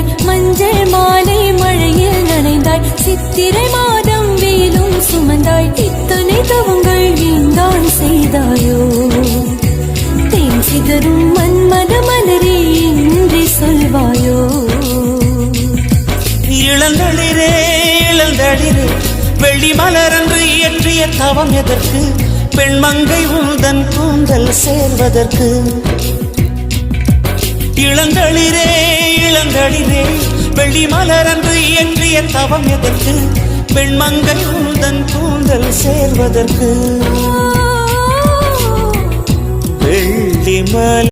அணிந்தாய், மஞ்சள் மாலை மழையில் நனைந்தாய், சித்திரை மாதம் வேலும் சுமந்தாய், இத்தனை தவங்கள் நீந்தான் செய்தாயோ? தேன் சிதறும் மன்மத மலரே இன்றி சொல்வாயோ? இளந்தளிரே இளந்தளிரே வெள்ளி மலரன்று இயற்றிய தவம் எதற்கு? பெண்மங்கை உந்தன் கூந்தல் சேர்வதற்கு. இளந்தளிரே இளந்தளிரே வெள்ளி மலரன்று இயற்றிய தவம் எதற்கு? பெண்மங்கை உந்தன் கூந்தல் சேர்வதற்கு. வெள்ளி மலர்